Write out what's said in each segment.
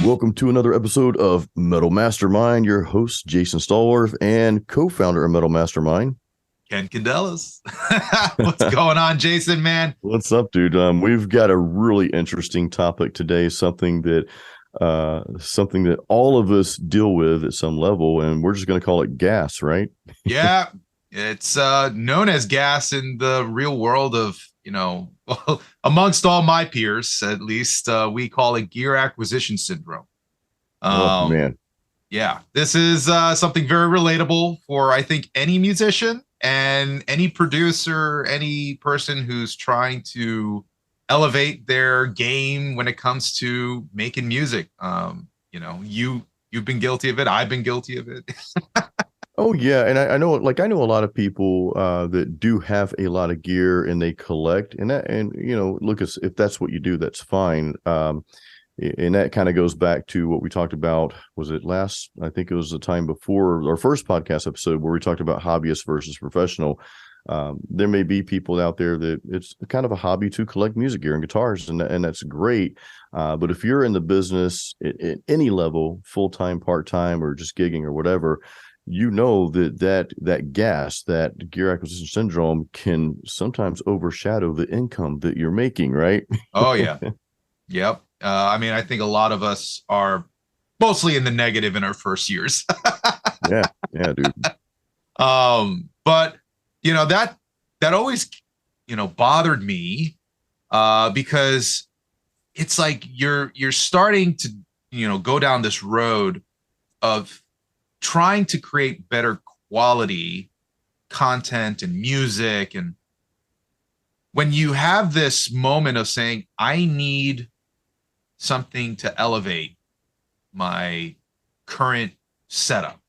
Welcome to another episode of Metal Mastermind. Your host, Jason Stallworth, and co-founder of Metal Mastermind, Ken Candelas. What's going on, Jason, man? What's up, dude? We've got a really interesting topic today, something that all of us deal with at some level, and we're just going to call it gas, right? Yeah, it's known as gas in the real world of, amongst all my peers, at least, we call it gear acquisition syndrome. Oh, man. Yeah, this is something very relatable for, I think, any musician and any producer, any person who's trying to elevate their game when it comes to making music. You've been guilty of it. I've been guilty of it. Oh yeah, and I know a lot of people that do have a lot of gear and they collect, and look, if that's what you do, that's fine. And that kind of goes back to what we talked about. Was it last? I think it was the time before our first podcast episode where we talked about hobbyist versus professional. There may be people out there that it's kind of a hobby to collect music gear and guitars, and that's great. But if you're in the business at any level, full-time, part-time, or just gigging or whatever, you know that gas, that gear acquisition syndrome, can sometimes overshadow the income that you're making, right? Oh yeah. Yep. I think a lot of us are mostly in the negative in our first years. yeah, dude. But that always, bothered me, because it's like you're starting to, go down this road of trying to create better quality content and music. And when you have this moment of saying, I need something to elevate my current setup,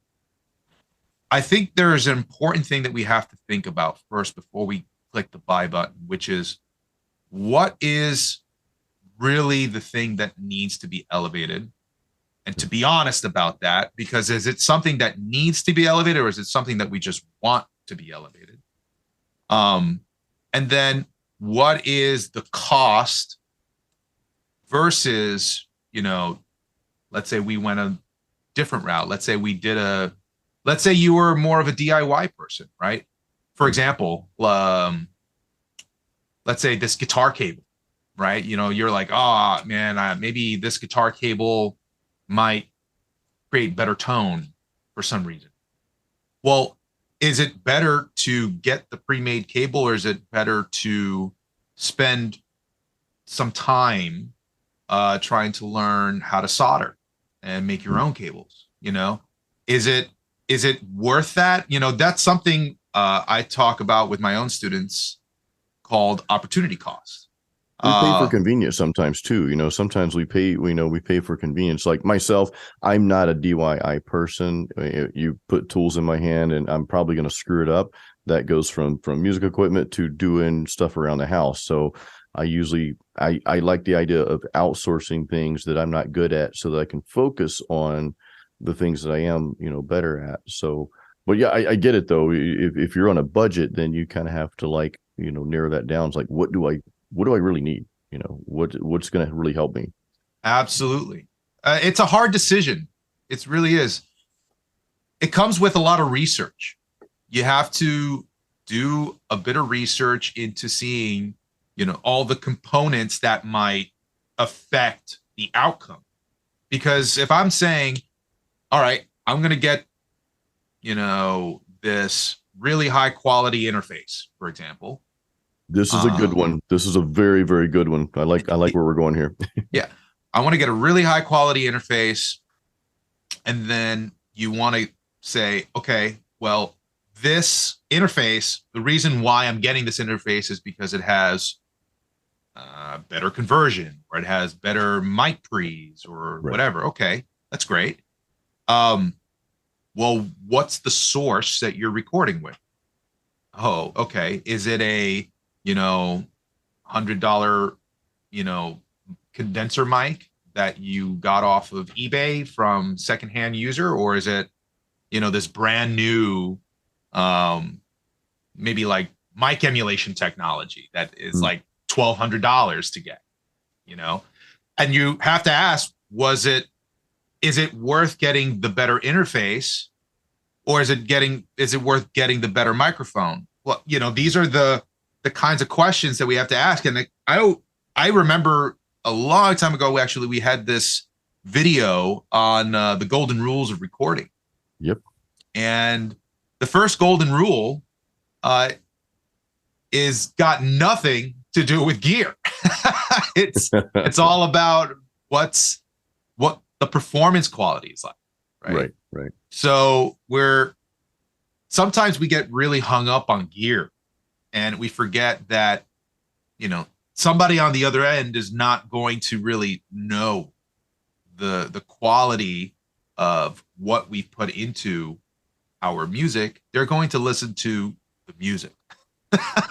I think there is an important thing that we have to think about first before we click the buy button, which is, what is really the thing that needs to be elevated? And to be honest about that, because is it something that needs to be elevated, or is it something that we just want to be elevated? And then what is the cost versus, let's say we went a different route. Let's say you were more of a DIY person, right? For example, let's say this guitar cable, right? You're like, oh man, maybe this guitar cable might create better tone for some reason. Well, is it better to get the pre-made cable, or is it better to spend some time trying to learn how to solder and make your own cables? Is it worth that? That's something I talk about with my own students called opportunity cost. We pay for convenience sometimes too. Sometimes we pay for convenience. Like myself, I'm not a DIY person. You put tools in my hand and I'm probably going to screw it up. That goes from music equipment to doing stuff around the house. So I like the idea of outsourcing things that I'm not good at so that I can focus on the things that I am, better at. So, but yeah, I get it though. If you're on a budget, then you kind of have to narrow that down. It's like, what do I really need? What's going to really help me? Absolutely. It's a hard decision. It really is. It comes with a lot of research. You have to do a bit of research into seeing, all the components that might affect the outcome. Because if I'm saying, all right, I'm going to get, this really high quality interface, for example. This is a good one. This is a very, very good one. I like where we're going here. Yeah. I want to get a really high quality interface. And then you want to say, okay, well, this interface, the reason why I'm getting this interface is because it has better conversion, or it has better mic pre's, or whatever. Okay, that's great. Well, what's the source that you're recording with? Oh, okay. Is it a $100 condenser mic that you got off of eBay from secondhand user, or is it this brand new maybe like mic emulation technology that is like $1,200 to get? And you have to ask, was it is it worth getting the better interface, or is it worth getting the better microphone? Well, these are the kinds of questions that we have to ask. And I remember a long time ago, we had this video on the golden rules of recording. Yep. And the first golden rule uh, is got nothing to do with gear. it's all about what the performance quality is like, right? Right. Right. So sometimes we get really hung up on gear, and we forget that somebody on the other end is not going to really know the quality of what we put into our music. They're going to listen to the music.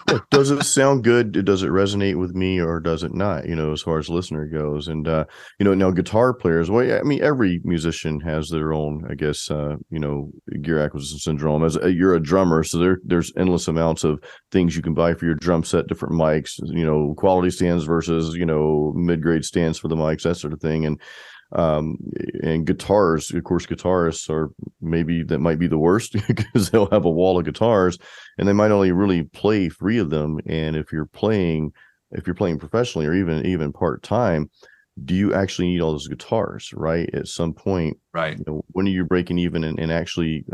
Yeah. Does it sound good? Does it resonate with me, or does it not? As far as listener goes, and now guitar players. Well, yeah, I mean, every musician has their own, I guess, gear acquisition syndrome. As you're a drummer, so there's endless amounts of things you can buy for your drum set, different mics, quality stands versus mid-grade stands for the mics, that sort of thing, and guitars, of course, guitarists are that might be the worst because they'll have a wall of guitars and they might only really play 3 of them. And if you're playing professionally, or even part-time, do you actually need all those guitars, right? At some point, right? When are you breaking even and actually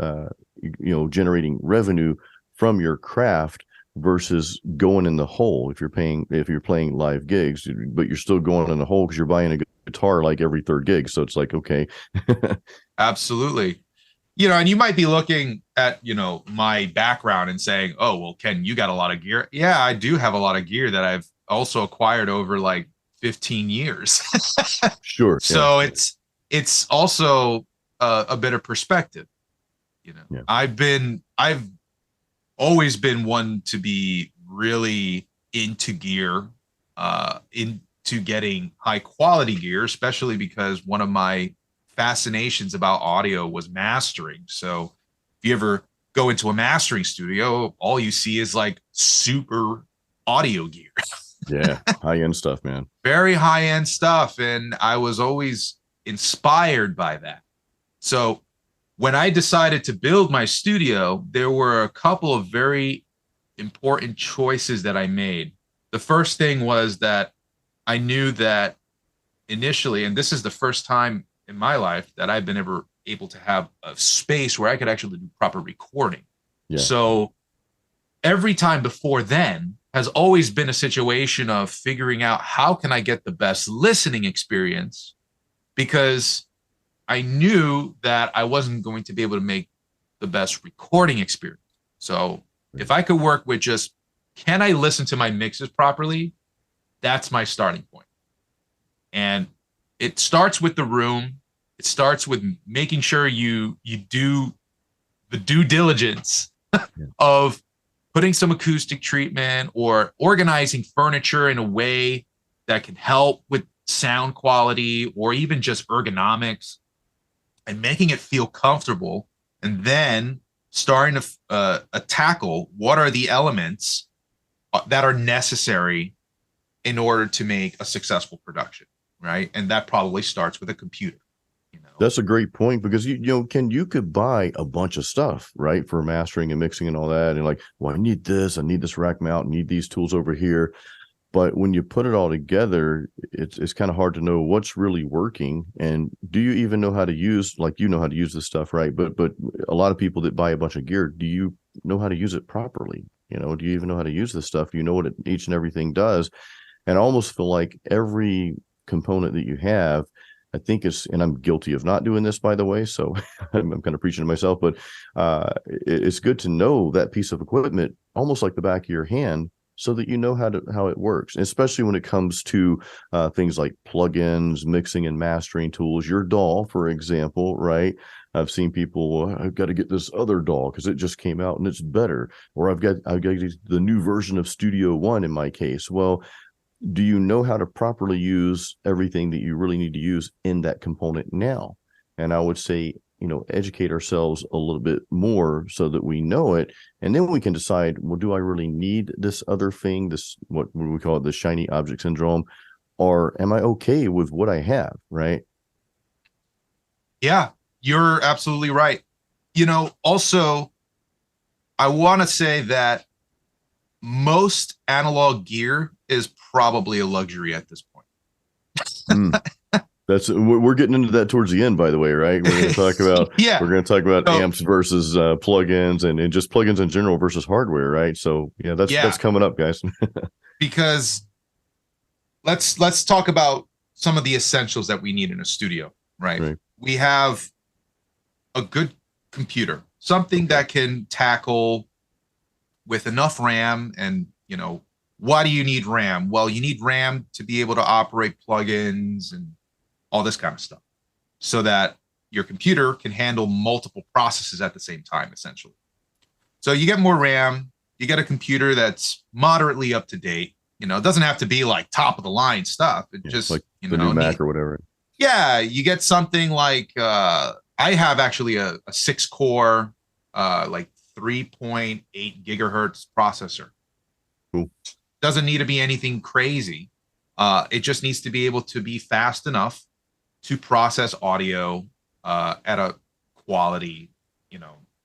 generating revenue from your craft versus going in the hole? If you're playing live gigs, but you're still going in the hole because you're buying a guitar like every 3rd gig. So it's like, okay. Absolutely. And you might be looking at my background and saying, oh, well, Ken, you got a lot of gear. Yeah, I do have a lot of gear that I've also acquired over like 15 years. Sure. So Yeah. it's also a bit of perspective. Yeah. I've always been one to be really into gear, into getting high quality gear, especially because one of my fascinations about audio was mastering. So if you ever go into a mastering studio, all you see is like super audio gear. Yeah. High-end stuff, man. Very high end stuff. And I was always inspired by that. So when I decided to build my studio, there were a couple of very important choices that I made. The first thing was that I knew that initially, and this is the first time in my life that I've been ever able to have a space where I could actually do proper recording. Yeah. So every time before then has always been a situation of figuring out how can I get the best listening experience, because I knew that I wasn't going to be able to make the best recording experience. So if I could work with just, can I listen to my mixes properly? That's my starting point. And it starts with the room. It starts with making sure you do the due diligence of putting some acoustic treatment or organizing furniture in a way that can help with sound quality or even just ergonomics, and making it feel comfortable, and then starting to tackle what are the elements that are necessary in order to make a successful production, right? And that probably starts with a computer. That's a great point, because Ken, you could buy a bunch of stuff, right, for mastering and mixing and all that, and like, well, I need this rack mount, I need these tools over here. But when you put it all together, it's kind of hard to know what's really working. And do you even know how to use, like, how to use this stuff, right? But a lot of people that buy a bunch of gear, do you know how to use it properly? Do you even know how to use this stuff? Do you know what each and everything does? And I almost feel like every component that you have, I think and I'm guilty of not doing this, by the way, so I'm kind of preaching to myself, but it's good to know that piece of equipment almost like the back of your hand, so that you know how it works, especially when it comes to things like plugins, mixing and mastering tools. Your DAW, for example, right? I've seen people, well, I've got to get this other DAW because it just came out and it's better, or I've got the new version of Studio One in my case. Well, do you know how to properly use everything that you really need to use in that component now? And I would say, educate ourselves a little bit more so that we know it. And then we can decide, well, do I really need this other thing, this, what we call it, the shiny object syndrome, or am I okay with what I have, right? Yeah, you're absolutely right. Also, I want to say that most analog gear is probably a luxury at this point. Mm. That's we're getting into that towards the end, by the way, right? We're going to talk about Yeah. So, amps versus plugins and just plugins in general versus hardware, right? So yeah, that's yeah, coming up, guys. because let's talk about some of the essentials that we need in a studio, right? Right. We have a good computer, something Okay. that can tackle with enough RAM. And why do you need RAM? Well, you need RAM to be able to operate plugins and all this kind of stuff, so that your computer can handle multiple processes at the same time, essentially. So you get more RAM, you get a computer that's moderately up to date. It doesn't have to be like top of the line stuff. It Yeah, just, like the new Mac need, or whatever. yeah, you get something like I have actually a 6 core, like 3.8 gigahertz processor. Cool. Doesn't need to be anything crazy. It just needs to be able to be fast enough to process audio at a quality,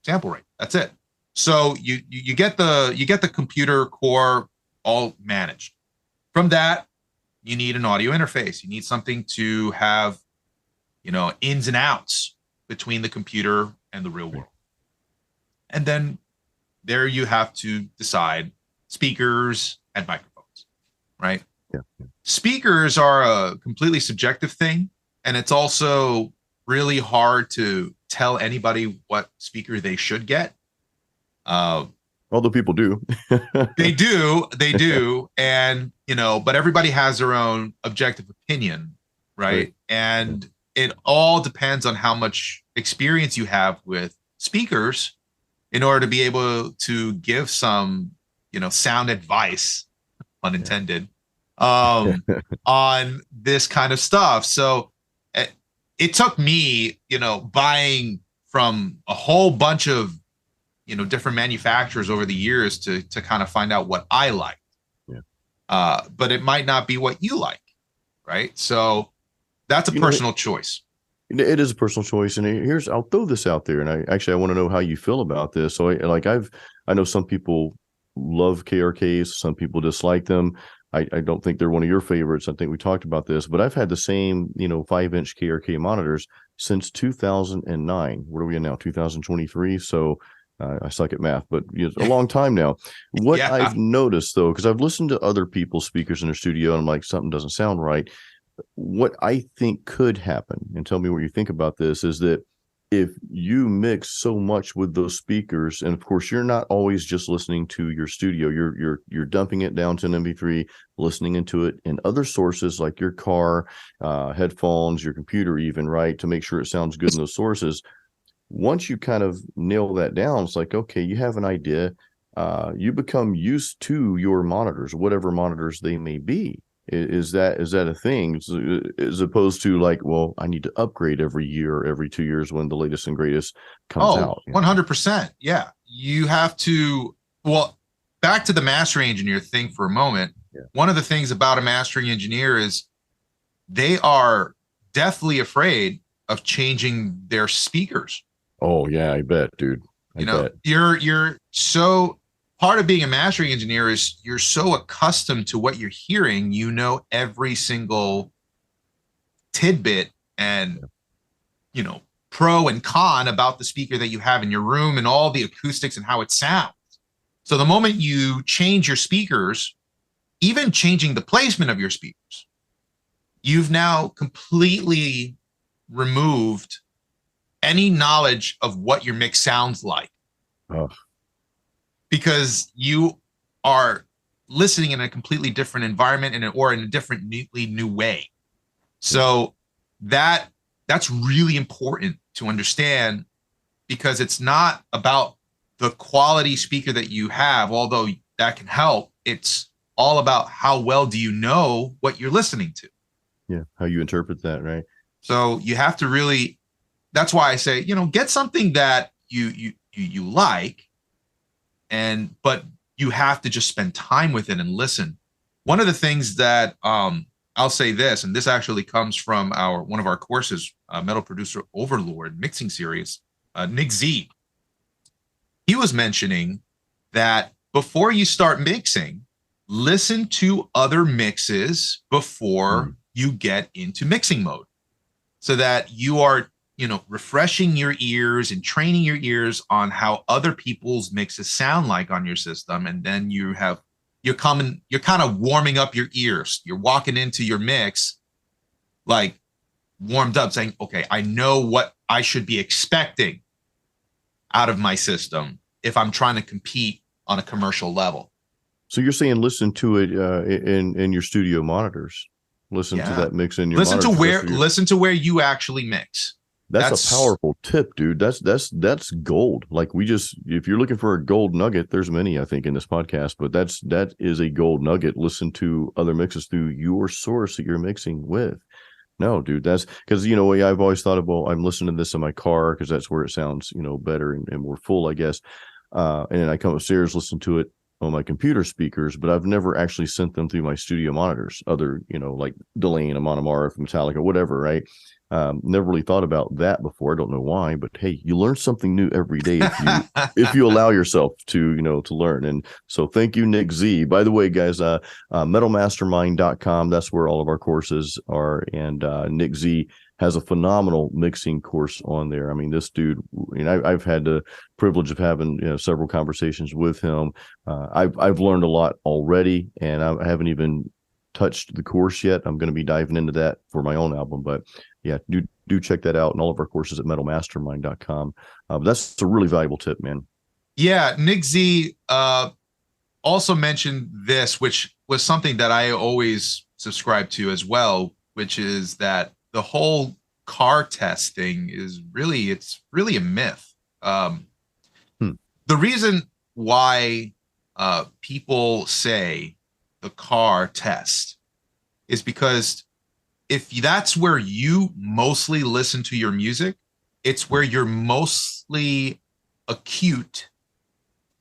sample rate. That's it. So you get the computer core all managed. From that, you need an audio interface. You need something to have, ins and outs between the computer and the real world. And then there you have to decide speakers and microphones, right? Yeah. Speakers are a completely subjective thing, and it's also really hard to tell anybody what speaker they should get. Uh, Although people do. they do, and but everybody has their own objective opinion, Right. right? Yeah. And it all depends on how much experience you have with speakers in order to be able to give some, sound advice, unintended, um, on this kind of stuff. So it took me, buying from a whole bunch of, different manufacturers over the years to kind of find out what I like. Yeah. But it might not be what you like, right? So that's a You know, personal choice. it is a personal choice, and I'll throw this out there, and I want to know how you feel about this. So I know some people love KRKs, some people dislike them. I don't think they're one of your favorites. I think we talked about this, but I've had the same 5-inch KRK monitors since 2009. What are we in now? 2023. So I suck at math, but a long time now. What Yeah. I've noticed though, because I've listened to other people's speakers in their studio, and I'm like, something doesn't sound right. What I think could happen, and tell me what you think about this, is that if you mix so much with those speakers, and of course you're not always just listening to your studio, you're dumping it down to an MP3, listening into it in other sources like your car, headphones, your computer, even, right, to make sure it sounds good in those sources. Once you kind of nail that down, it's like, okay, you have an idea. You become used to your monitors, whatever monitors they may be. Is that a thing, as opposed to like, well, I need to upgrade every year or every 2 years when the latest and greatest comes Oh, out? 100%. Yeah. You have to, well, back to the mastering engineer thing for a moment. Yeah. One of the things about a mastering engineer is they are deathly afraid of changing their speakers. Oh yeah, I bet, dude. I bet. You're so part of being a mastering engineer is you're so accustomed to what you're hearing, every single tidbit and pro and con about the speaker that you have in your room and all the acoustics and how it sounds. So the moment you change your speakers, even changing the placement of your speakers, you've now completely removed any knowledge of what your mix sounds like. Oh. Because you are listening in a completely different environment or in a different new way. So that's really important to understand, because it's not about the quality speaker that you have, although that can help. It's all about how well do you know what you're listening to. Yeah, how you interpret that, right? So you have to really, that's why I say, get something that you like, but you have to just spend time with it and listen. One of the things that I'll say this, and this actually comes from our one of our courses, Metal Producer Overlord mixing series. Nick Z, he was mentioning that before you start mixing, listen to other mixes before you get into mixing mode, so that you are, refreshing your ears and training your ears on how other people's mixes sound like on your system. And then you're kind of warming up your ears. You're walking into your mix like warmed up, saying, okay, I know what I should be expecting out of my system if I'm trying to compete on a commercial level. So you're saying listen to it in your studio monitors. Listen to that mix in your monitors. Listen to where you actually mix. That's a powerful tip, dude. That's gold. Like, if you're looking for a gold nugget, there's many, I think, in this podcast, but that is a gold nugget. Listen to other mixes through your source that you're mixing with. No, dude, that's because, I've always thought of, well, I'm listening to this in my car because that's where it sounds, better and more full, I guess. And then I come upstairs, listen to it on my computer speakers, but I've never actually sent them through my studio monitors, other, like Delane, Monomarth, Metallica, whatever, right? Never really thought about that before. I don't know why, but hey, you learn something new every day if you allow yourself to, to learn. And so thank you, Nick Z. By the way, guys, metalmastermind.com, that's where all of our courses are. And Nick Z has a phenomenal mixing course on there. I mean, this dude, I've had the privilege of having several conversations with him. I've learned a lot already, and I haven't even touched the course yet. I'm going to be diving into that for my own album, but yeah, do check that out, and all of our courses at metalmastermind.com. That's a really valuable tip, man. Yeah, Nick Z also mentioned this, which was something that I always subscribe to as well, which is that the whole car test thing is really a myth. The reason why people say the car test is because if that's where you mostly listen to your music, it's where you're mostly acute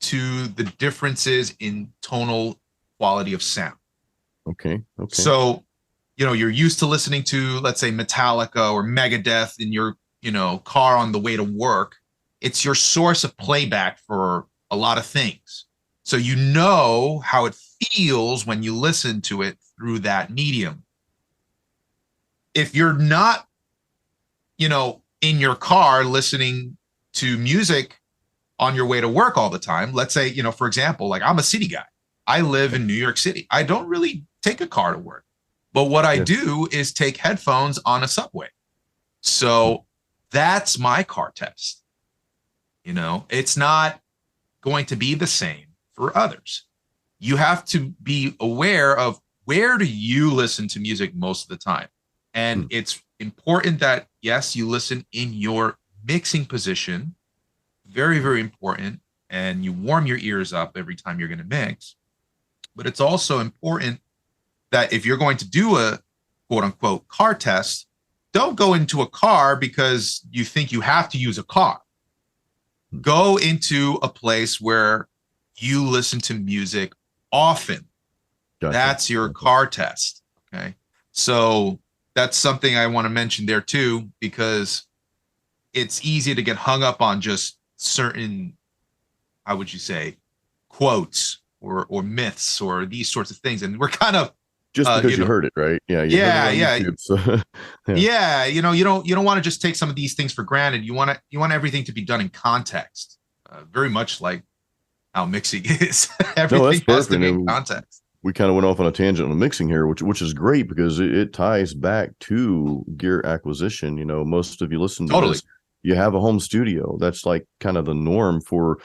to the differences in tonal quality of sound. Okay. So, you're used to listening to, let's say, Metallica or Megadeth in your, car on the way to work. It's your source of playback for a lot of things. So you know how it feels when you listen to it through that medium. If you're not, in your car listening to music on your way to work all the time, let's say, for example, like I'm a city guy. I live in New York City. I don't really take a car to work. But what I do is take headphones on a subway. So that's my car test. It's not going to be the same for others. You have to be aware of where do you listen to music most of the time. And it's important that, yes, you listen in your mixing position. Very, very important. And you warm your ears up every time you're going to mix. But it's also important that if you're going to do a quote unquote car test, don't go into a car because you think you have to use a car. Go into a place where you listen to music often. Gotcha. That's your car test. Okay. So that's something I want to mention there too, because it's easy to get hung up on just certain, how would you say, quotes or myths or these sorts of things. And we're kind of, just because you heard it, right? Yeah. YouTube, so. You don't want to just take some of these things for granted. You want everything to be done in context, very much like how mixing is. Everything has to be in context. We kind of went off on a tangent on mixing here, which is great because it ties back to gear acquisition. Most of you listen to this, you have a home studio. That's like kind of the norm for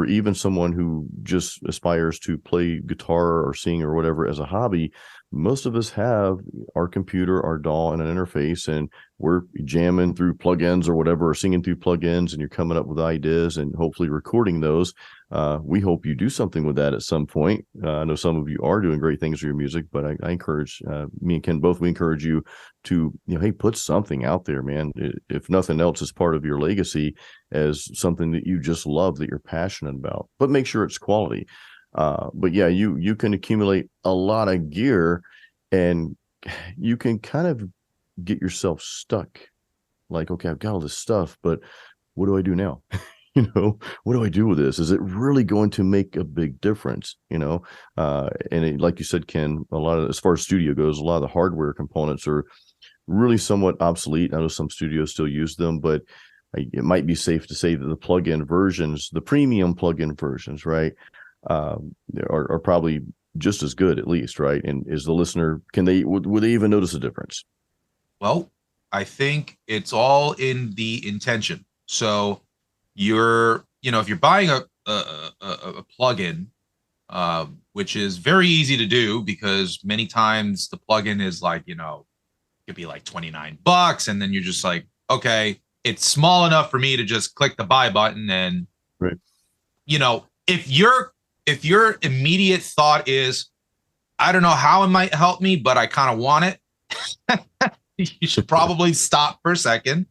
even someone who just aspires to play guitar or sing or whatever as a hobby. Most of us have our computer, our DAW, and an interface, and we're jamming through plugins or whatever, or singing through plugins, and you're coming up with ideas and hopefully recording those. We hope you do something with that at some point. I know some of you are doing great things with your music, but I encourage, me and Ken both, we encourage you to, hey, put something out there, man. If nothing else, as part of your legacy as something that you just love, that you're passionate about, but make sure it's quality. But yeah, you can accumulate a lot of gear and you can kind of get yourself stuck. Like, okay, I've got all this stuff, but what do I do now? What do I do with this? Is it really going to make a big difference? And like you said, Ken, a lot of, as far as studio goes, a lot of the hardware components are really somewhat obsolete. I know some studios still use them, but it might be safe to say that the plug-in versions, the premium plug-in versions, right, uh, are probably just as good, at least, right? And is the listener, would they even notice a difference? Well, I think it's all in the intention. So if you're buying a plugin, which is very easy to do because many times the plugin is like, it could be like $29, and then you're just like, okay, it's small enough for me to just click the buy button. And Right. If your immediate thought is, I don't know how it might help me, but I kind of want it, you should probably stop for a second.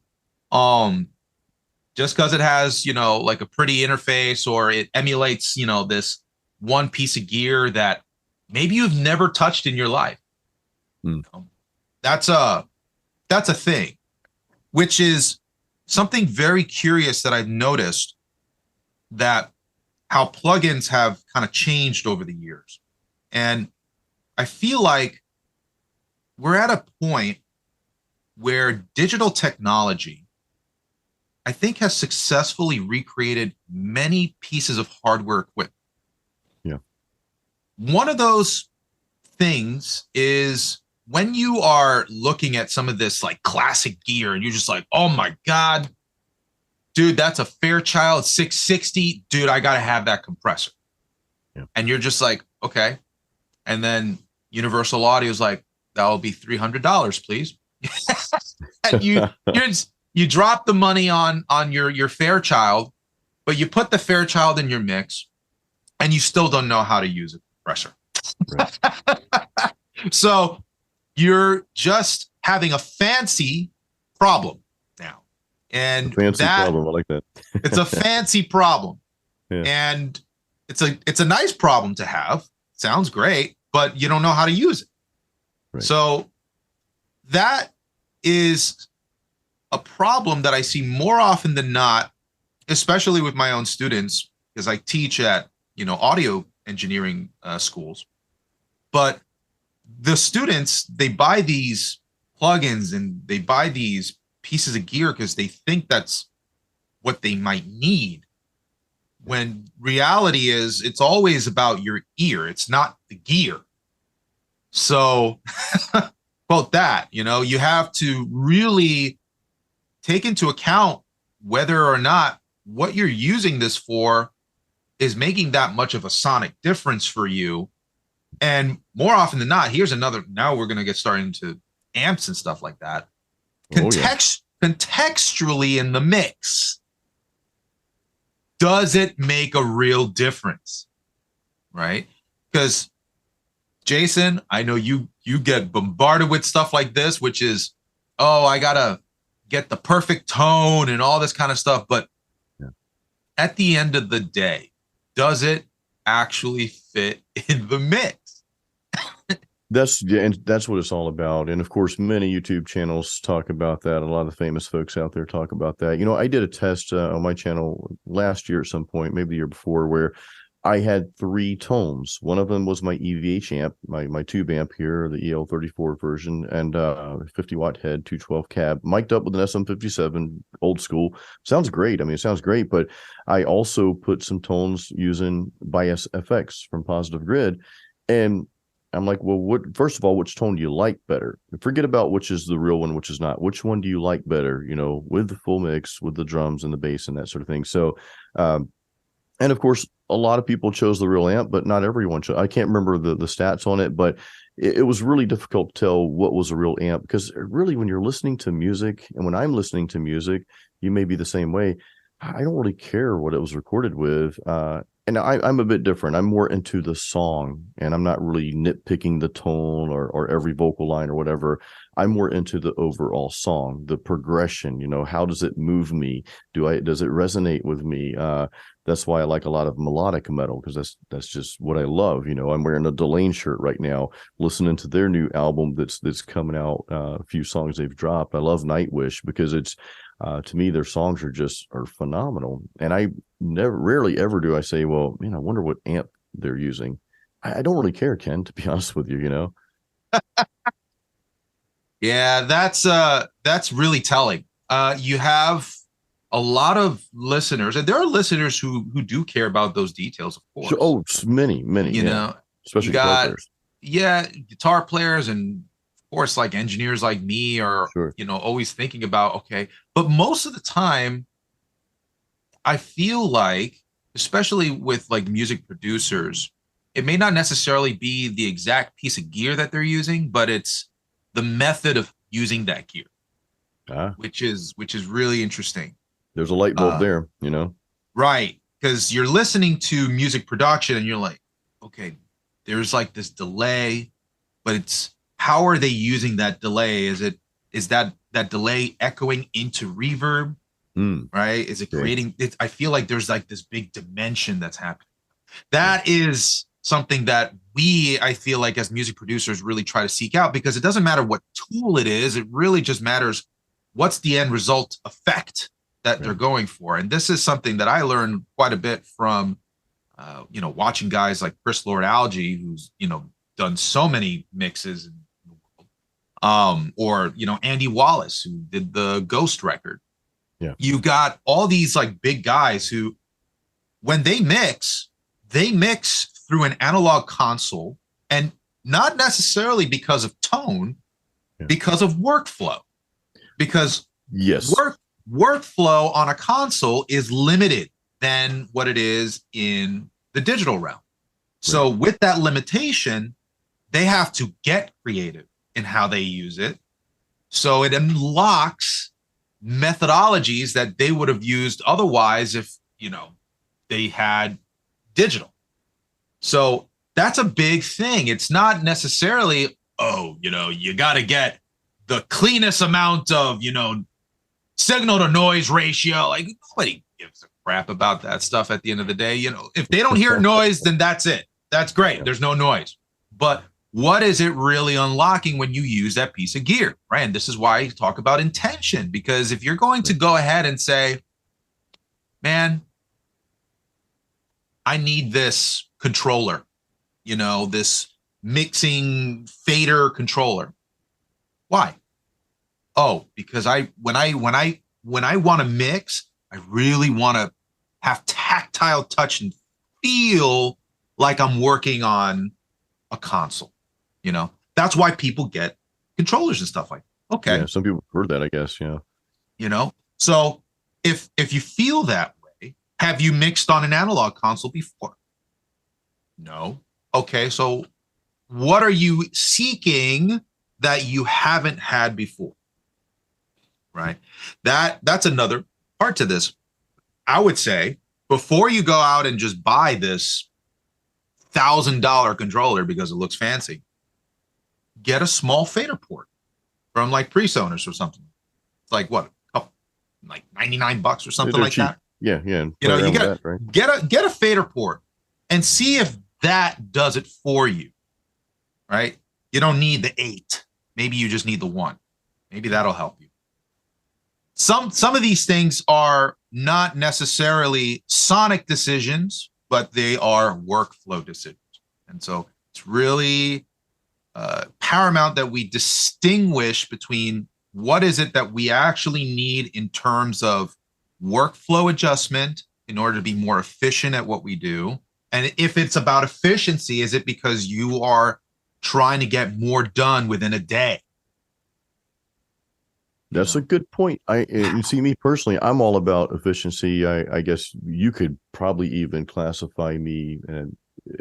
Just because it has, like a pretty interface, or it emulates, this one piece of gear that maybe you've never touched in your life. Hmm. That's a thing, which is something very curious that I've noticed, that how plugins have kind of changed over the years. And I feel like we're at a point where digital technology, I think, has successfully recreated many pieces of hardware equipment. Yeah. One of those things is when you are looking at some of this like classic gear and you're just like, oh my God, dude, that's a Fairchild 660. Dude, I got to have that compressor. Yeah. And you're just like, okay. And then Universal Audio is like, that'll be $300, please. And you drop the money on your Fairchild, but you put the Fairchild in your mix and you still don't know how to use a compressor. Right. So you're just having a fancy problem now. And Fancy problem. I like that. It's a fancy problem. Yeah. And it's a nice problem to have. Sounds great, but you don't know how to use it. Right. So that is a problem that I see more often than not, especially with my own students, because I teach at, audio engineering schools. But the students, they buy these plugins and they buy these pieces of gear because they think that's what they might need. When reality is, it's always about your ear. It's not the gear. So about that, you have to really take into account whether or not what you're using this for is making that much of a sonic difference for you. And more often than not, now we're going to get started into amps and stuff like that. Contextually in the mix, does it make a real difference? Right? Because Jason, I know you get bombarded with stuff like this, which is, oh, I gotta get the perfect tone and all this kind of stuff. But at the end of the day, does it actually fit in the mix? And that's what it's all about. And of course, many YouTube channels talk about that. A lot of the famous folks out there talk about that. I did a test on my channel last year at some point, maybe the year before, where I had 3 tones. One of them was my EVH amp, my tube amp here, the EL34 version, and 50-watt head, 212 cab, mic'd up with an SM57, old school. Sounds great. I mean, it sounds great, but I also put some tones using Bias FX from Positive Grid. And I'm like, well, first of all, which tone do you like better? Forget about which is the real one, which is not. Which one do you like better, with the full mix, with the drums and the bass and that sort of thing. So, and of course, a lot of people chose the real amp, but not everyone chose. I can't remember the stats on it, but it was really difficult to tell what was a real amp, because really when you're listening to music, and when I'm listening to music, you may be the same way. I don't really care what it was recorded with. And I'm a bit different. I'm more into the song, and I'm not really nitpicking the tone or every vocal line or whatever. I'm more into the overall song, the progression. How does it move me? Does it resonate with me? That's why I like a lot of melodic metal, because that's just what I love. I'm wearing a Delane shirt right now, listening to their new album that's coming out. A few songs they've dropped. I love Nightwish because it's to me their songs are phenomenal, and I never rarely ever do I say, well, I wonder what amp they're using. I don't really care, Ken, to be honest with you. Yeah, that's really telling. You have a lot of listeners, and there are listeners who do care about those details, of So, course. many, You yeah, know, you especially guitar got players. yeah, guitar players, and of course, like engineers like me are, Sure. always thinking about, okay, but most of the time, I feel like, especially with like music producers, it may not necessarily be the exact piece of gear that they're using, but it's the method of using that gear, Ah, which is really interesting. there's a light bulb Uh, there. right, because you're listening to music production and you're like, okay, there's like this delay, but it's how are they using that delay? Is that delay echoing into reverb? Hmm. Right? Is it Okay. creating it? I feel like there's like this big dimension that's happening. Yeah. That is something that I feel like as music producers really try to seek out, because it doesn't matter what tool it is. It really just matters what's the end result effect that they're Right. going for. And this is something that I learned quite a bit from, watching guys like Chris Lord Alge, who's, done so many mixes, or, Andy Wallace, who did the Ghost record. Yeah. You've got all these like big guys who, when they mix through an analog console, and not necessarily because of tone, Yeah. because of workflow. Because Yes. workflow on a console is limited than what it is in the digital realm. Right. So with that limitation, they have to get creative in how they use it. So it unlocks methodologies that they would have used otherwise if, they had digital. So that's a big thing. It's not necessarily, oh, you got to get the cleanest amount of, signal to noise ratio. Like nobody gives a crap about that stuff at the end of the day. If they don't hear noise, then that's it. That's great. Yeah. There's no noise. But what is it really unlocking when you use that piece of gear? Right. And this is why I talk about intention, because if you're going to Right. go ahead and say, man, I need this controller, this mixing fader controller. Why? Oh, because when I want to mix, I really want to have tactile touch and feel like I'm working on a console. That's why people get controllers and stuff like that. Yeah. Okay. Some people prefer that, I guess. Yeah. So if you feel that way, have you mixed on an analog console before? No. Okay, so what are you seeking that you haven't had before? Right? That's another part to this. I would say before you go out and just buy this $1,000 controller because it looks fancy, get a small fader port from like PreSonus or something. It's like what, like $99 or something They're like cheap. that. Yeah. Yeah. And You play know, you around with got that, right? get a fader port and see if that does it for you. Right? You don't need the 8. Maybe you just need the 1. Maybe that'll help you. Some of these things are not necessarily sonic decisions, but they are workflow decisions. And so it's really paramount that we distinguish between what is it that we actually need in terms of workflow adjustment in order to be more efficient at what we do. And if it's about efficiency, is it because you are trying to get more done within a day? That's a good point. You see, me personally, I'm all about efficiency. I guess you could probably even classify me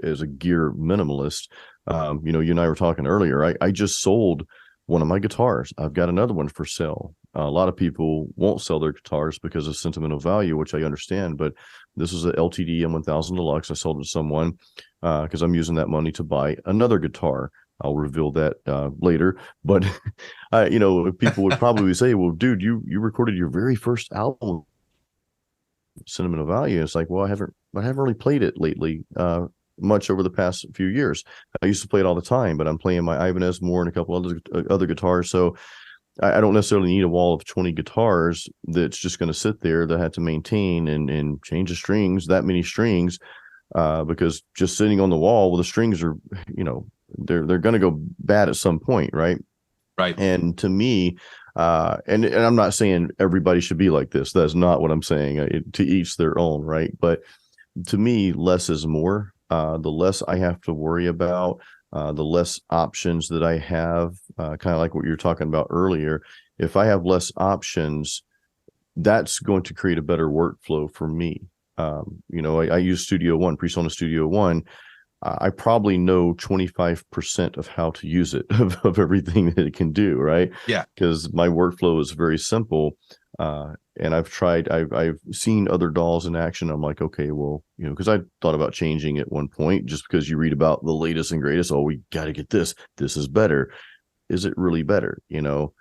as a gear minimalist. You and I were talking earlier. I just sold one of my guitars. I've got another one for sale. A lot of people won't sell their guitars because of sentimental value, which I understand. But this is a LTD M1000 Deluxe. I sold it to someone because I'm using that money to buy another guitar. I'll reveal that later. But people would probably say, "Well, dude, you recorded your very first album sentimental value. It's like, well, I haven't really played it lately, much over the past few years. I used to play it all the time, but I'm playing my Ibanez more and a couple other guitars. So I don't necessarily need a wall of 20 guitars that's just going to sit there that I have to maintain and change the strings, that many strings, because just sitting on the wall, well, the strings are, you know, they're going to go bad at some point, right? Right. And to me, and I'm not saying everybody should be like this. That's not what I'm saying. To each their own, right? But to me, less is more. The less I have to worry about, the less options that I have, kind of like what you were talking about earlier. If I have less options, that's going to create a better workflow for me. You know, I use Studio One, PreSonus Studio One. I probably know 25% of how to use it, of everything that it can do, right? Yeah. Because my workflow is very simple. And I've seen other dolls in action. I'm like, okay, well, you know, because I thought about changing at one point, just because you read about the latest and greatest. Oh, we got to get this. This is better. Is it really better? You know,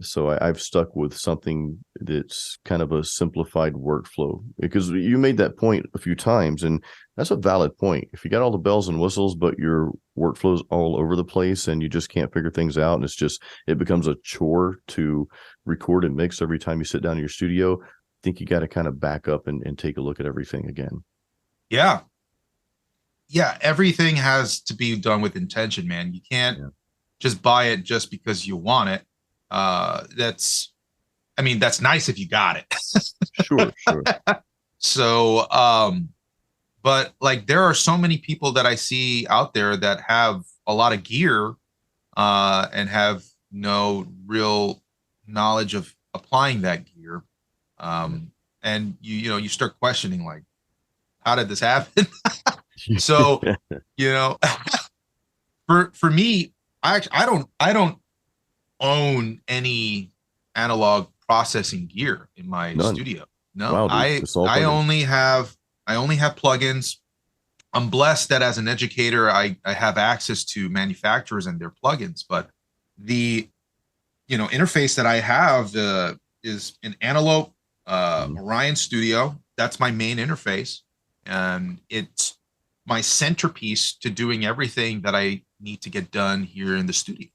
so I've stuck with something that's kind of a simplified workflow, because you made that point a few times, and that's a valid point. If you got all the bells and whistles, but your workflow's all over the place and you just can't figure things out, and it becomes a chore to record and mix every time you sit down in your studio, I think you got to kind of back up and take a look at everything again. Yeah. Yeah. Everything has to be done with intention, man. You can't Yeah. just buy it just because you want it. I mean, that's nice if you got it. Sure, sure. So, but like there are so many people that I see out there that have a lot of gear, and have no real knowledge of applying that gear. And you know, you start questioning like, how did this happen? So, you know, for me, I don't own any analog processing gear in my None. studio. No, Wow, dude. I It's all I plugins. only have I only have plugins. I'm blessed that as an educator, I have access to manufacturers and their plugins, but the interface that I have is an Antelope Mhm. Orion Studio. That's my main interface, and it's my centerpiece to doing everything that I need to get done here in the studio.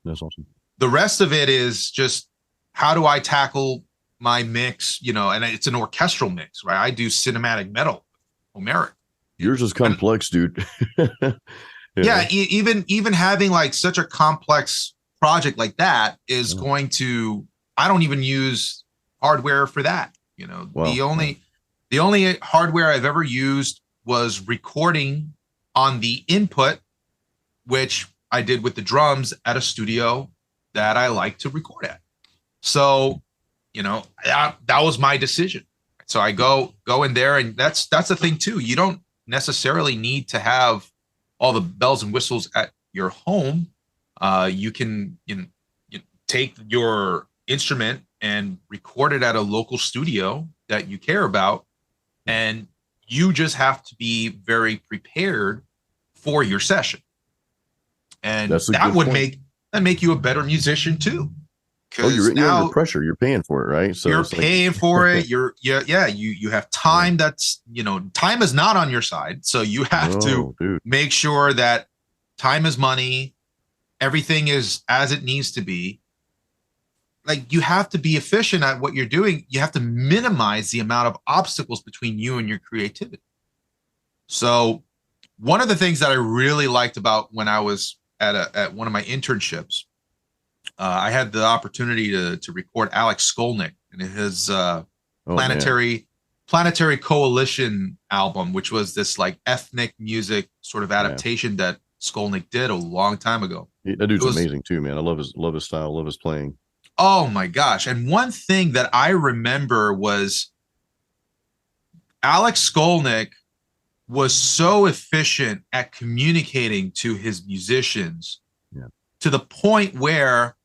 That's awesome. The rest of it is just how do I tackle my mix, and it's an orchestral mix, right? I do cinematic metal, Homeric. Yours is And complex, dude. yeah, Yeah. even having like such a complex project like that is Yeah. going to, I don't even use hardware for that. Wow. Wow. The only hardware I've ever used was recording on the input, which I did with the drums at a studio that I like to record at. So, that was my decision. So I go in there, and that's the thing too. You don't necessarily need to have all the bells and whistles at your home. You can take your instrument and record it at a local studio that you care about, and you just have to be very prepared for your session, and That's a good point. that make you a better musician too, Oh, because you're under now pressure. You're paying for it, right? So you're it's like, paying for it. You have yeah. time. That's time is not on your side, so you have to No, dude. make sure that time is money. Everything is as it needs to be. Like, you have to be efficient at what you're doing. You have to minimize the amount of obstacles between you and your creativity. So one of the things that I really liked about when I was at one of my internships, I had the opportunity to record Alex Skolnick and his Oh man. planetary planetary coalition album, which was this like ethnic music sort of Yeah. adaptation that Skolnick did a long time ago. That It dude's was, amazing too, man. I love his style, love his playing. oh my gosh. And one thing that I remember was Alex Skolnick was so efficient at communicating to his musicians Yeah. to the point where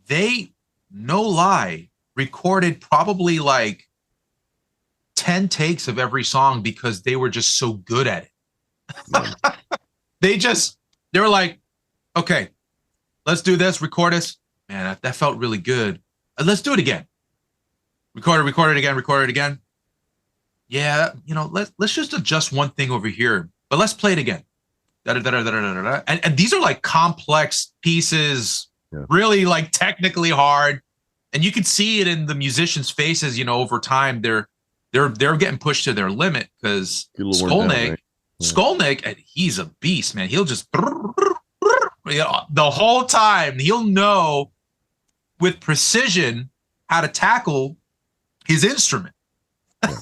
they, no lie, recorded probably like 10 takes of every song because they were just so good at Man. it. They were like, okay, let's do this, record this. Man, that felt really good. Let's do it again. Record it again, record it again. yeah, let's just adjust one thing over here, but let's play it again. Da, da, da, da, da, da, da. And these are like complex pieces, Yeah. really like technically hard. And you can see it in the musicians' faces, over time they're getting pushed to their limit because Get a little worn down, right? Yeah. Skolnick, and he's a beast, man. He'll just the whole time he'll know with precision how to tackle his instrument. Yeah.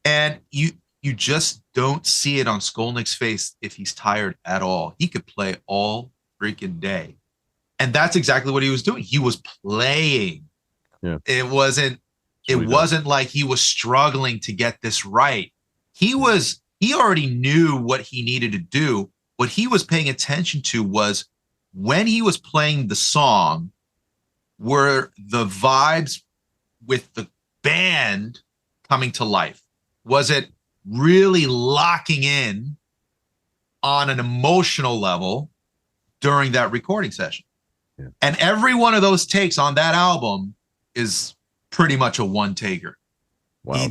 And you just don't see it on Skolnick's face if he's tired at all. He could play all freaking day. And that's exactly what he was doing. He was playing. Yeah. It wasn't like he was struggling to get this right. He already knew what he needed to do. What he was paying attention to was when he was playing the song, were the vibes with the band coming to life? Was it really locking in on an emotional level during that recording session? Yeah. And every one of those takes on that album is pretty much a one taker. Wow,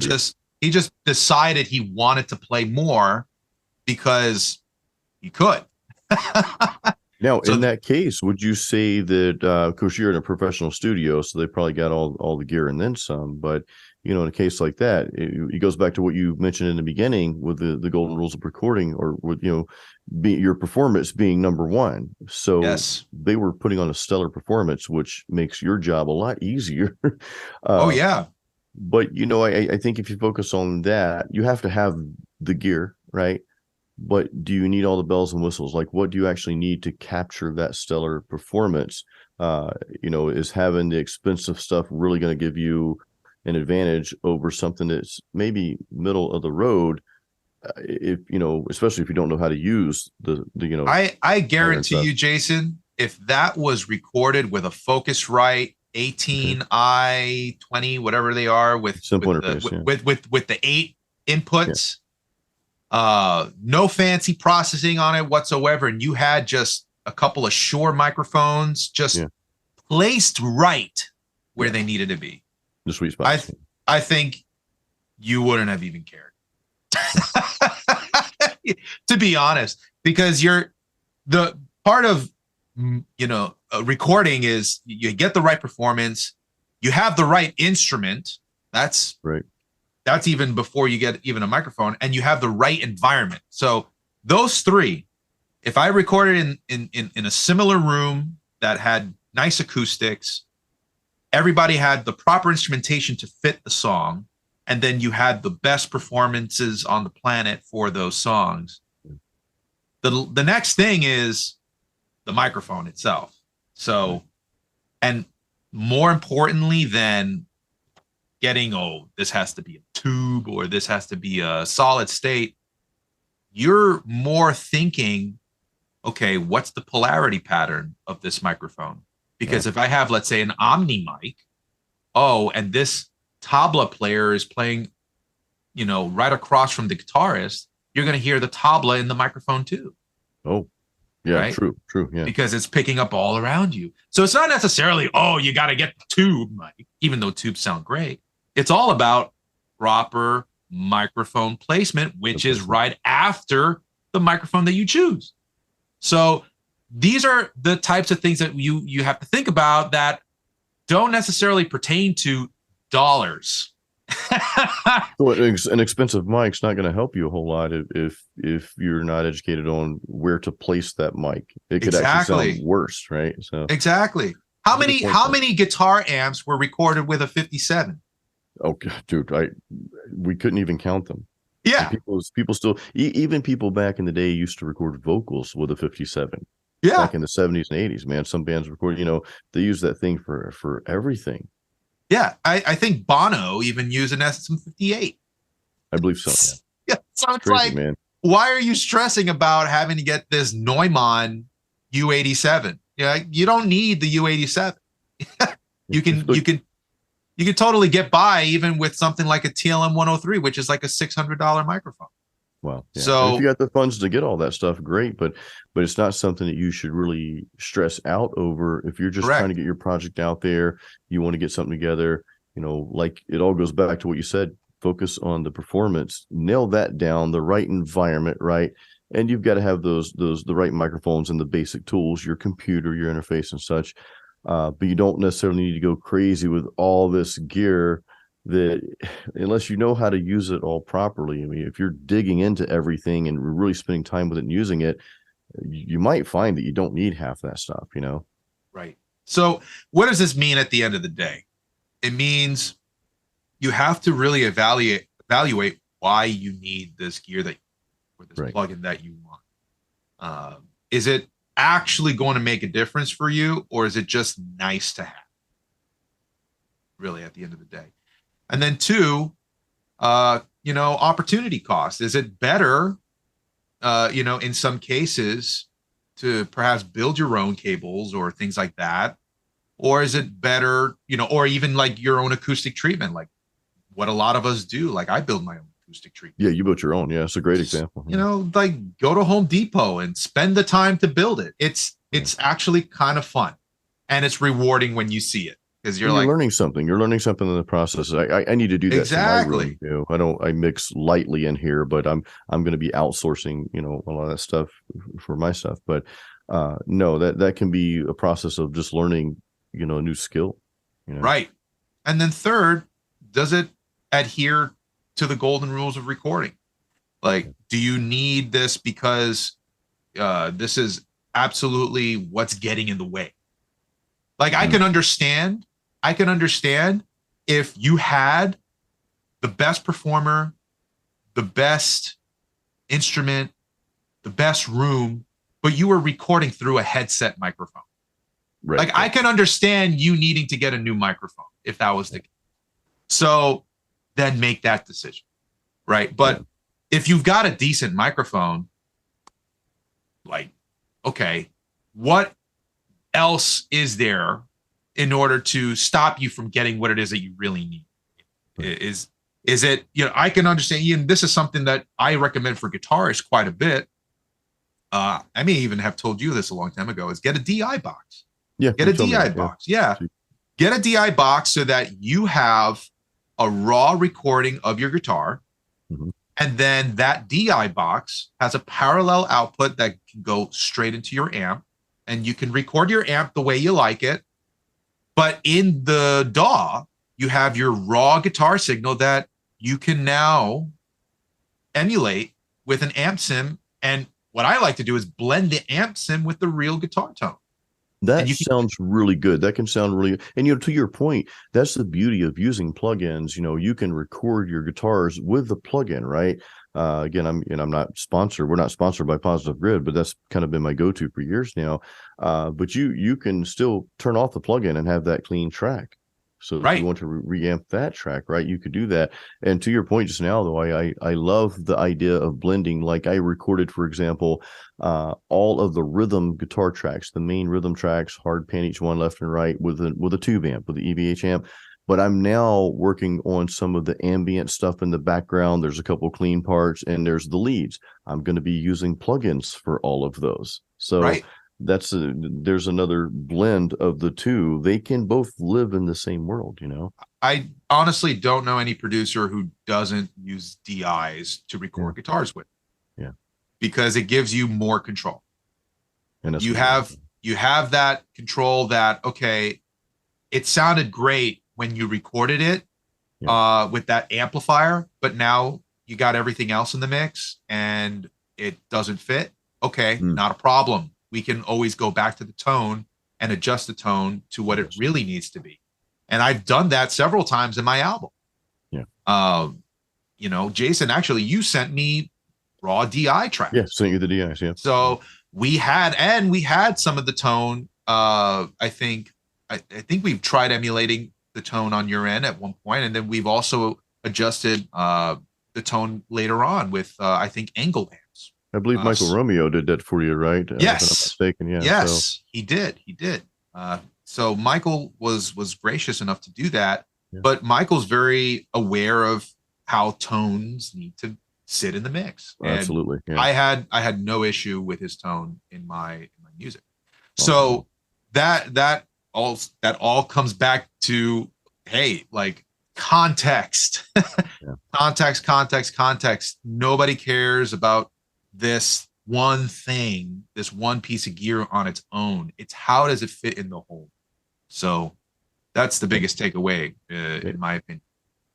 he just decided he wanted to play more because he could. Now, So in that case, would you say that, of course, you're in a professional studio, so they probably got all the gear and then some. But in a case like that, it goes back to what you mentioned in the beginning with the golden rules of recording, or with your performance being number one. So yes. they were putting on a stellar performance, which makes your job a lot easier. Oh yeah. But I think if you focus on that, you have to have the gear, right? But do you need all the bells and whistles? Like, what do you actually need to capture that stellar performance? Is having the expensive stuff really going to give you an advantage over something that's maybe middle of the road? If especially if you don't know how to use the I guarantee you, Jason, if that was recorded with a Focusrite 18i20, whatever they are, with simple with interface, with the 8 inputs. No fancy processing on it whatsoever, and you had just a couple of Shure microphones just placed right where they needed to be. The sweet spot. I think you wouldn't have even cared. To be honest, because the part of recording is you get the right performance, you have the right instrument. That's right. That's even before you get even a microphone, and you have the right environment. So those three, if I recorded in a similar room that had nice acoustics, everybody had the proper instrumentation to fit the song, and then you had the best performances on the planet for those songs. The next thing is the microphone itself. So, and more importantly than getting, this has to be a tube or this has to be a solid state, you're more thinking, okay, what's the polarity pattern of this microphone? Because if I have, let's say, an Omni mic, and this tabla player is playing, right across from the guitarist, you're going to hear the tabla in the microphone too. Oh, yeah, right? True, yeah. Because it's picking up all around you. So it's not necessarily, you got to get the tube mic, even though tubes sound great. It's all about proper microphone placement, which is right after the microphone that you choose. So these are the types of things that you have to think about that don't necessarily pertain to dollars. So an expensive mic's not going to help you a whole lot if you're not educated on where to place that mic. It could actually sound worse, right? So exactly. How many guitar amps were recorded with a 57? Oh, dude, we couldn't even count them. Yeah, people still, even people back in the day used to record vocals with a 57. Yeah, back in the 70s and 80s, man. Some bands record, they use that thing for everything. Yeah, I think Bono even used an SM58. I believe so. Yeah, so it's crazy, like, man. Why are you stressing about having to get this Neumann U87? Yeah, you don't need the U87. you can totally get by even with something like a TLM 103, which is like a $600 microphone. Wow. Yeah. So if you got the funds to get all that stuff, great, but it's not something that you should really stress out over. If you're just trying to get your project out there, you want to get something together, like it all goes back to what you said, focus on the performance, nail that down, the right environment, right? And you've got to have the right microphones and the basic tools, your computer, your interface, and such. But you don't necessarily need to go crazy with all this gear that, unless you know how to use it all properly. I mean, if you're digging into everything and really spending time with it and using it, you might find that you don't need half that stuff, you know? Right. So what does this mean at the end of the day? It means you have to really evaluate why you need this gear that or this Right. plugin that you want. Is it actually going to make a difference for you, or is it just nice to have? Really, at the end of the day. And then two, opportunity cost. Is it better, in some cases, to perhaps build your own cables or things like that? Or is it better, or even like your own acoustic treatment, like what a lot of us do? Like I build my own acoustic treatment. Yeah, you built your own. Yeah, it's a great example. Like go to Home Depot and spend the time to build it. It's actually kind of fun, and it's rewarding when you see it, because you're like, learning something. You're learning something in the process. I need to do that for my room. exactly. I mix lightly in here, but I'm going to be outsourcing, a lot of that stuff for my stuff. But no, that can be a process of just learning, a new skill. Right. And then third, does it adhere to the golden rules of recording? Like, do you need this because this is absolutely what's getting in the way? Like, I can understand if you had the best performer, the best instrument, the best room, but you were recording through a headset microphone. Right. Like, I can understand you needing to get a new microphone if that was the case. So then make that decision, right? But if you've got a decent microphone, like, okay, what else is there in order to stop you from getting what it is that you really need? Is it, I can understand, Ian, this is something that I recommend for guitarists quite a bit. I may even have told you this a long time ago, is get a DI box. Yeah. Get a DI box. Yeah. Get a DI box so that you have a raw recording of your guitar. Mm-hmm. And then that DI box has a parallel output that can go straight into your amp, and you can record your amp the way you like it. But in the DAW, you have your raw guitar signal that you can now emulate with an amp sim. And what I like to do is blend the amp sim with the real guitar tone. That sounds really good. That can sound really, and to your point, that's the beauty of using plugins. You can record your guitars with the plugin, right? Again, I'm not sponsored. We're not sponsored by Positive Grid, but that's kind of been my go-to for years now. But you can still turn off the plugin and have that clean track. So if you want to reamp that track, right, you could do that. And to your point just now, though, I love the idea of blending. Like I recorded, for example, all of the rhythm guitar tracks, the main rhythm tracks, hard pan each one left and right with a tube amp, with the EVH amp. But I'm now working on some of the ambient stuff in the background. There's a couple clean parts, and there's the leads. I'm going to be using plugins for all of those. So there's another blend of the two. They can both live in the same world, I honestly don't know any producer who doesn't use DIs to record guitars with. Yeah. Because it gives you more control. And you have that control that, okay, it sounded great when you recorded it with that amplifier, but now you got everything else in the mix and it doesn't fit. Okay, not a problem. We can always go back to the tone and adjust the tone to what it really needs to be. And I've done that several times in my album. Yeah. Jason, actually, you sent me raw DI tracks. Yeah, sent you the DIs, yeah. So we had some of the tone. I think we've tried emulating the tone on your end at one point, and then we've also adjusted the tone later on with I think angle amps. I believe Michael Romeo did that for you, right? Yes. If I'm not mistaken. Yeah. Yes, so. He did. So Michael was gracious enough to do that, but Michael's very aware of how tones need to sit in the mix. And absolutely. Yeah. I had no issue with his tone in my music. So that all comes back to, hey, like context. Yeah. Context. Nobody cares about this one thing, this one piece of gear on its own. It's how does it fit in the whole. So that's the Yeah. biggest takeaway, in my opinion.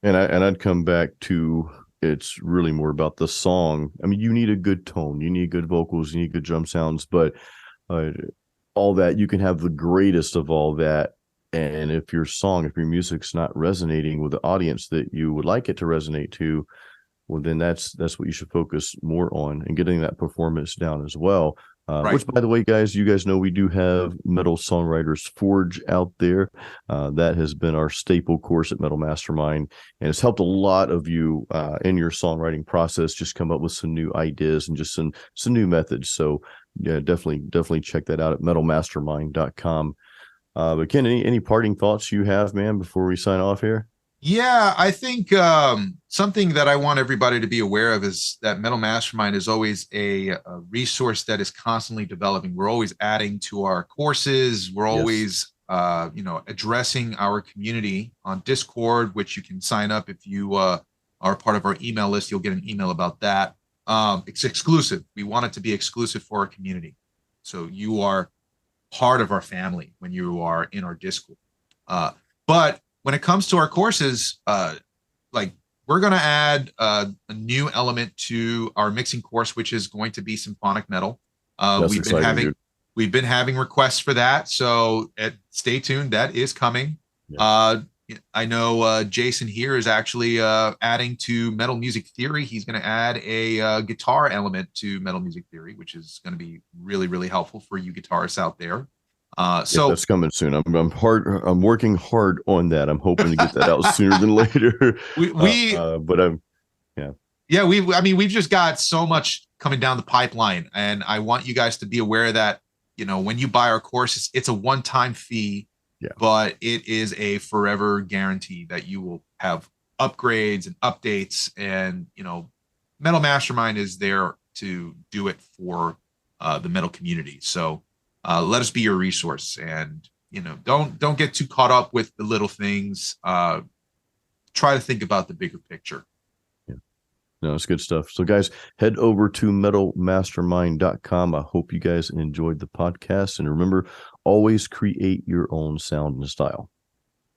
And I'd come back to, it's really more about the song. I mean, you need a good tone, you need good vocals, you need good drum sounds, but uh, all that, you can have the greatest of all that, and if your song, if your music's not resonating with the audience that you would like it to resonate to, well, then that's what you should focus more on, and getting that performance down as well. Right. Which, by the way, guys, you guys know we do have Metal Songwriters Forge out there. That has been our staple course at Metal Mastermind, and it's helped a lot of you in your songwriting process just come up with some new ideas and just some new methods. So yeah, definitely check that out at metalmastermind.com. But Ken, any parting thoughts you have, man, before we sign off here? Yeah, I think something that I want everybody to be aware of is that Metal Mastermind is always a resource that is constantly developing. We're always adding to our courses. We're Yes. always, addressing our community on Discord, which you can sign up if you are part of our email list. You'll get an email about that. It's exclusive. We want it to be exclusive for our community. So you are part of our family when you are in our Discord. But when it comes to our courses, like we're going to add a new element to our mixing course, which is going to be symphonic metal. That's We've been exciting, having dude. we've been having requests for that, so stay tuned. That is coming. Yeah. I know Jason here is actually adding to metal music theory. He's going to add a guitar element to metal music theory, which is going to be really, really helpful for you guitarists out there. Yep, So that's coming soon. I'm working hard on that. I'm hoping to get that out sooner than later. we But I'm yeah. Yeah, we've just got so much coming down the pipeline, and I want you guys to be aware that, when you buy our course, it's a one-time fee, Yeah. but it is a forever guarantee that you will have upgrades and updates, and Metal Mastermind is there to do it for the metal community. So let us be your resource, and don't get too caught up with the little things. Try to think about the bigger picture. No, it's good stuff. So, guys, head over to metalmastermind.com. I hope you guys enjoyed the podcast. And remember, always create your own sound and style.